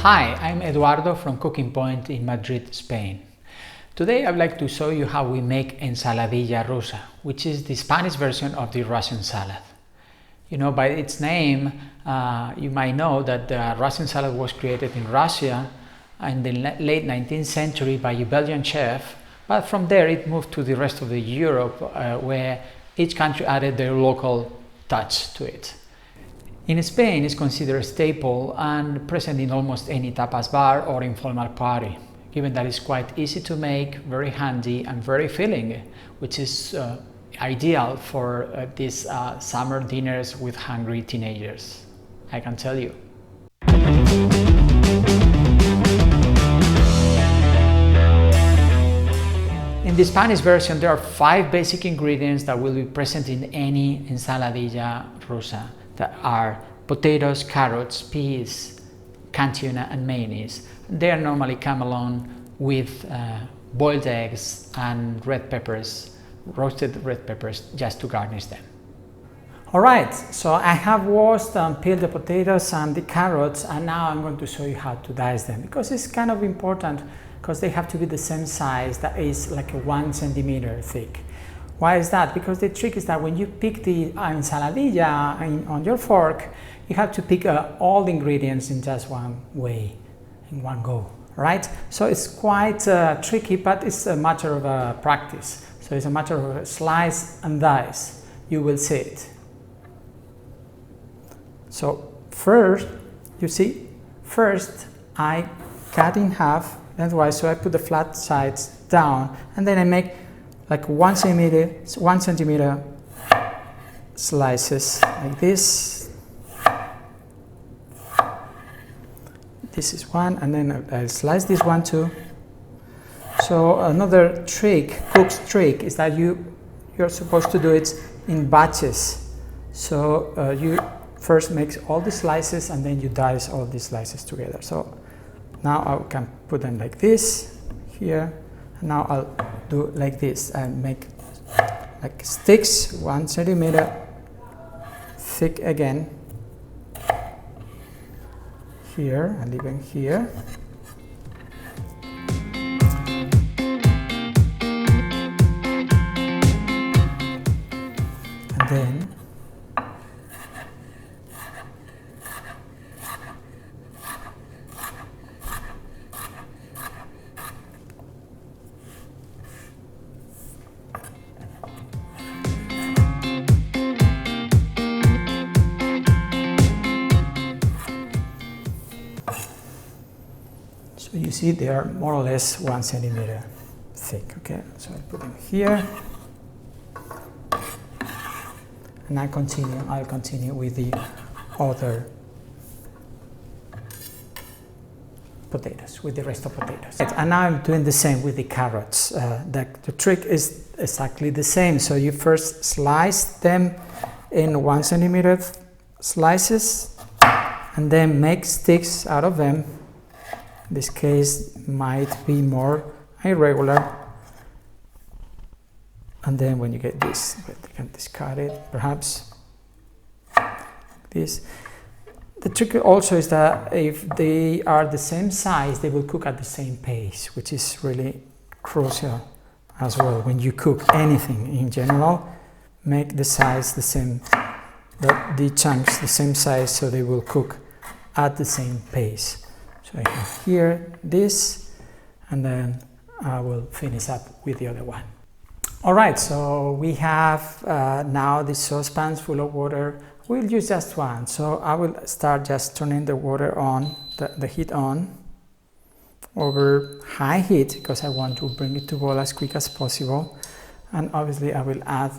Hi, I'm Eduardo from Cooking Point in Madrid, Spain. Today I'd like to show you how we make Ensaladilla Rusa, which is the Spanish version of the Russian salad. You know, by its name, you might know that the Russian salad was created in Russia in the late 19th century by a Belgian chef, but from there it moved to the rest of the Europe, where each country added their local touch to it. In Spain, it's considered a staple and present in almost any tapas bar or informal party, given that it's quite easy to make, very handy and very filling, which is ideal for these summer dinners with hungry teenagers, I can tell you. In the Spanish version, there are 5 basic ingredients that will be present in any ensaladilla rusa, that are potatoes, carrots, peas, canned tuna and mayonnaise. They normally come along with boiled eggs and red peppers, roasted red peppers, just to garnish them. Alright, so I have washed and peeled the potatoes and the carrots, and now I'm going to show you how to dice them, because it's kind of important, because they have to be the same size, that is like a 1 centimeter thick. Why is that? Because the trick is that when you pick the ensaladilla on your fork, you have to pick all the ingredients in just one way, in one go, right? So it's quite tricky, but it's a matter of practice. So it's a matter of slice and dice. You will see it. So first, you see, first I cut in half lengthwise, so I put the flat sides down, and then I make like 1 centimeter slices like this. This is one, and then I'll slice this one too. So another trick, cook's trick, is that you're supposed to do it in batches. So you first make all the slices and then you dice all the slices together. So now I can put them like this here. Now I'll do like this and make like sticks, 1 centimeter thick again here and even here. And then you see they are more or less 1 centimeter thick. Okay, so I put them here, and I'll continue with the other potatoes, with the rest of potatoes. And now I'm doing the same with the carrots. The trick is exactly the same. So you first slice them in 1 centimeter slices, and then make sticks out of them. This case might be more irregular, and then when you get this, you can discard it perhaps. This. The trick also is that if they are the same size, they will cook at the same pace, which is really crucial as well. When you cook anything in general, make the size the same, the chunks the same size, so they will cook at the same pace. So I have here this, and then I will finish up with the other one. Alright, so we have now the saucepans full of water. We'll use just one, so I will start just turning the water on, the heat on, over high heat, because I want to bring it to boil as quick as possible. And obviously I will add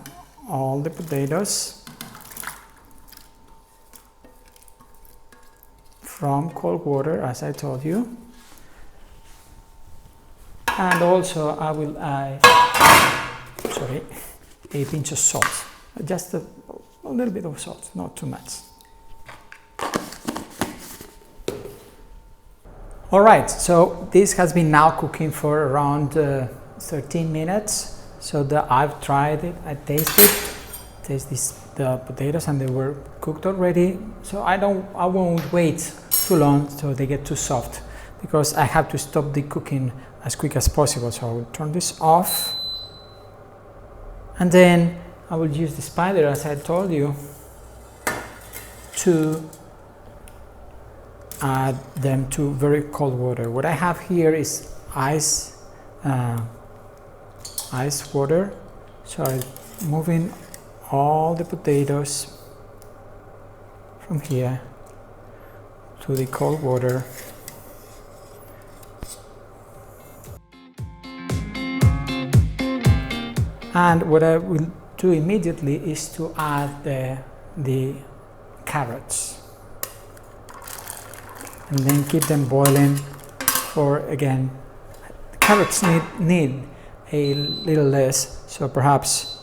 all the potatoes from cold water, as I told you, and also I will add a pinch of salt, just a little bit of salt, not too much. Alright, so this has been now cooking for around 13 minutes. So I've tried it, I tasted the potatoes, and they were cooked already. So I won't wait too long, so they get too soft, because I have to stop the cooking as quick as possible. So I will turn this off, and then I will use the spider, as I told you, to add them to very cold water. What I have here is ice water, so I'm moving all the potatoes from here to the cold water. And what I will do immediately is to add the carrots, and then keep them boiling for, again, the carrots need a little less, so perhaps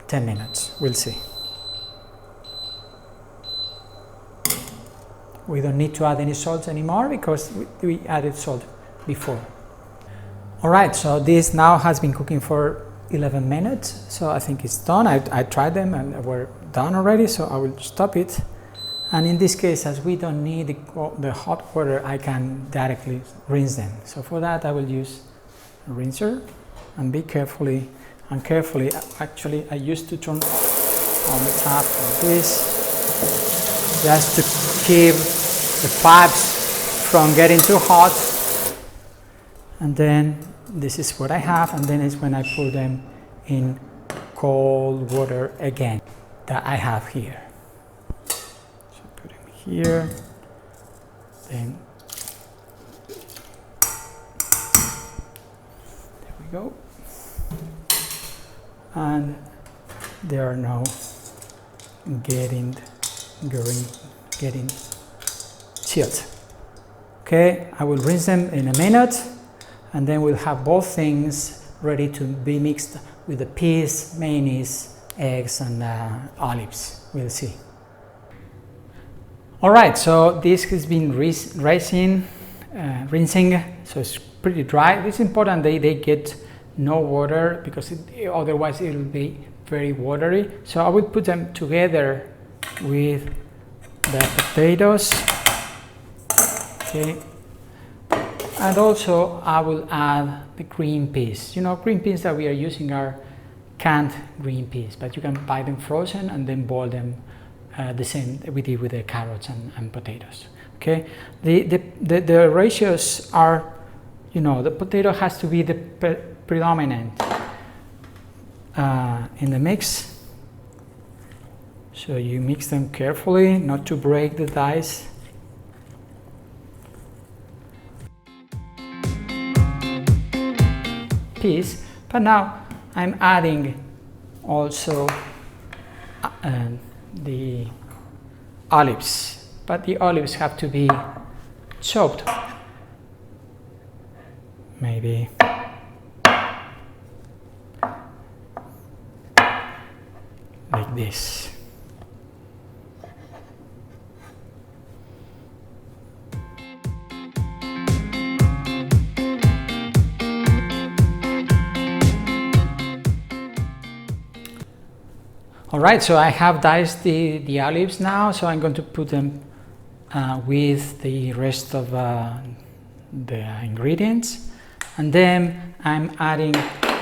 10 minutes, we'll see. We don't need to add any salt anymore because we added salt before. Alright, so this now has been cooking for 11 minutes, so I think it's done. I tried them and we're done already, so I will stop it. And in this case, as we don't need the hot water, I can directly rinse them. So for that, I will use a rinser, and carefully, actually I used to turn on the tap like this, just to keep the pipes from getting too hot. And then this is what I have, and then it's when I put them in cold water again that I have here. So put them here, then there we go, and they are now getting chilled. Okay, I will rinse them in a minute, and then we'll have both things ready to be mixed with the peas, mayonnaise, eggs, and olives. We'll see. All right, so this has been rinsing, so it's pretty dry. It's important they get no water, because otherwise it will be very watery. So I will put them together with the potatoes. Okay. And also I will add the green peas. You know, green peas that we are using are canned green peas, but you can buy them frozen and then boil them the same we did with the carrots and potatoes. Okay, the ratios are, you know, the potato has to be the predominant in the mix. So you mix them carefully, not to break the dice. Peas, but now I'm adding also the olives, but the olives have to be chopped, maybe like this. All right, so I have diced the olives now, so I'm going to put them with the rest of the ingredients, and then I'm adding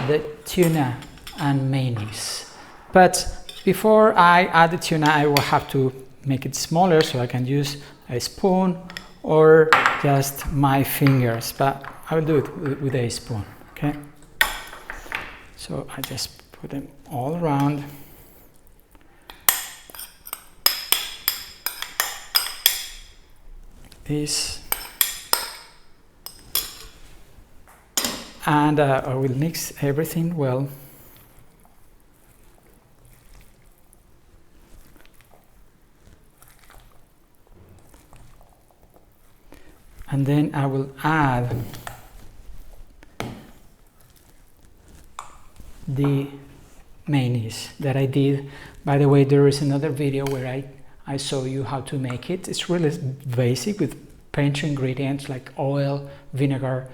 the tuna and mayonnaise. But before I add the tuna, I will have to make it smaller, so I can use a spoon or just my fingers, but I will do it with a spoon. Okay, so I just put them all around. This, and I will mix everything well. And then I will add the mayonnaise that I did. By the way, there is another video where I show you how to make it. It's really basic with pantry ingredients like oil, vinegar,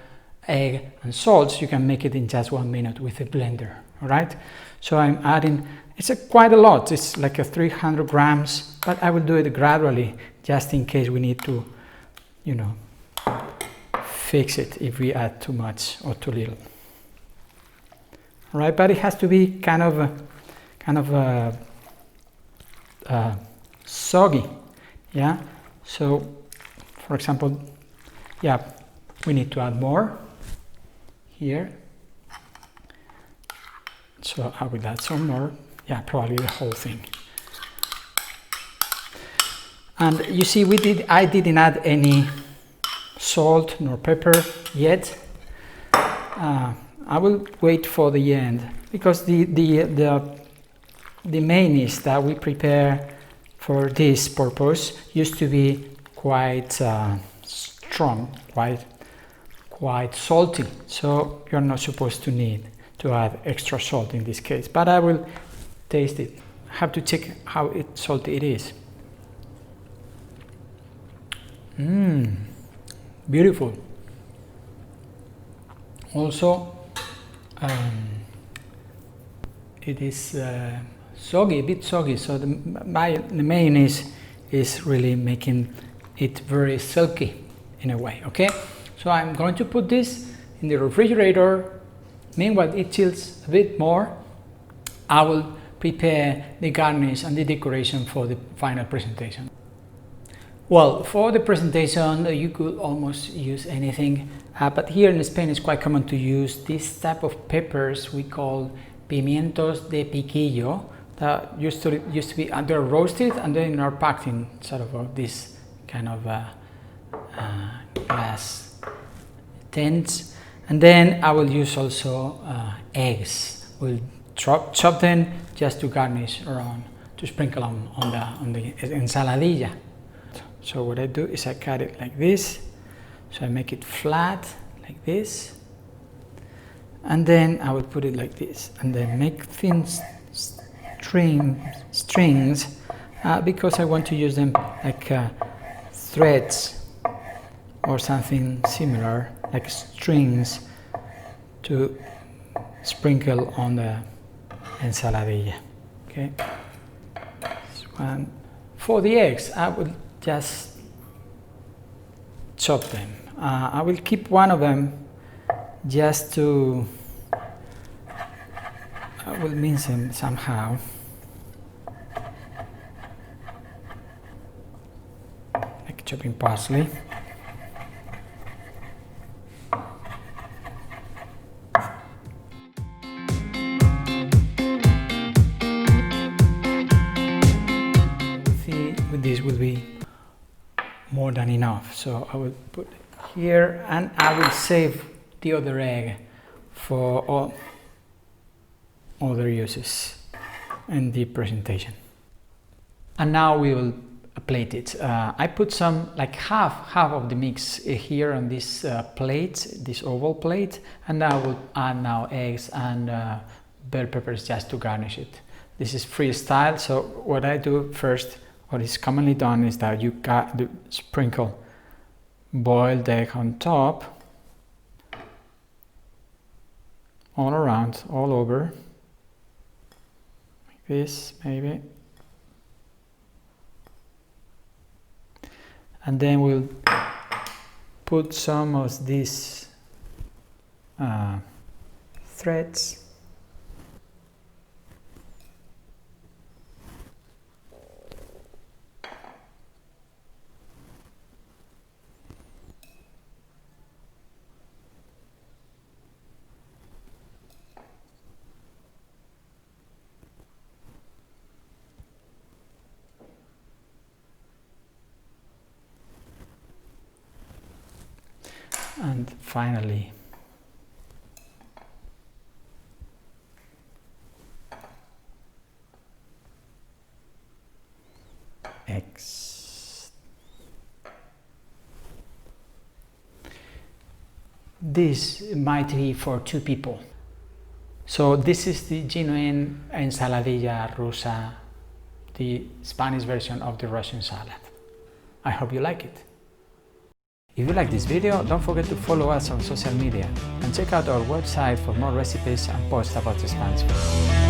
egg, and salt. You can make it in just 1 minute with a blender. All right. So I'm adding It's quite a lot. It's like 300 grams, but I will do it gradually just in case we need to, you know, fix it if we add too much or too little. All right, but it has to be kind of soggy, yeah. So, for example, yeah, we need to add more here. So I will add some more. Yeah, probably the whole thing. And you see, I didn't add any salt nor pepper yet. I will wait for the end, because the mayonnaise that we prepare for this purpose used to be quite strong, quite salty. So you're not supposed to need to add extra salt in this case. But I will taste it. I have to check how salty it is. Beautiful. Also, it is soggy, a bit soggy, so the mayonnaise is really making it very silky in a way. Okay, so I'm going to put this in the refrigerator. Meanwhile, it chills a bit more. I will prepare the garnish and the decoration for the final presentation. Well, for the presentation, you could almost use anything, but here in Spain it's quite common to use this type of peppers we call pimientos de piquillo, that used to be they're roasted and then are packed in sort of this kind of glass tins. And then I will use also eggs. We'll chop them just to garnish around, to sprinkle on the ensaladilla. So what I do is I cut it like this, so I make it flat like this, and then I will put it like this, and then make thin strings because I want to use them like threads or something similar, like strings, to sprinkle on the ensaladilla. Okay. This one. For the eggs, I will just chop them. I will keep one of them just to, I will mince them somehow. Like chopping parsley. With this will be more than enough, so I will put it here, and I will save the other egg for all other uses in the presentation. And now we will plate it. I put some, like half of the mix here on this plate, this oval plate, and I will add now eggs and bell peppers just to garnish it. This is freestyle, so what I do first, what is commonly done, is that you sprinkle boiled egg on top, all around, all over, like this maybe, and then we'll put some of these threads . And finally, eggs. This might be for 2 people. So this is the genuine Ensaladilla Rusa, the Spanish version of the Russian salad. I hope you like it. If you like this video, don't forget to follow us on social media and check out our website for more recipes and posts about the Spanish food.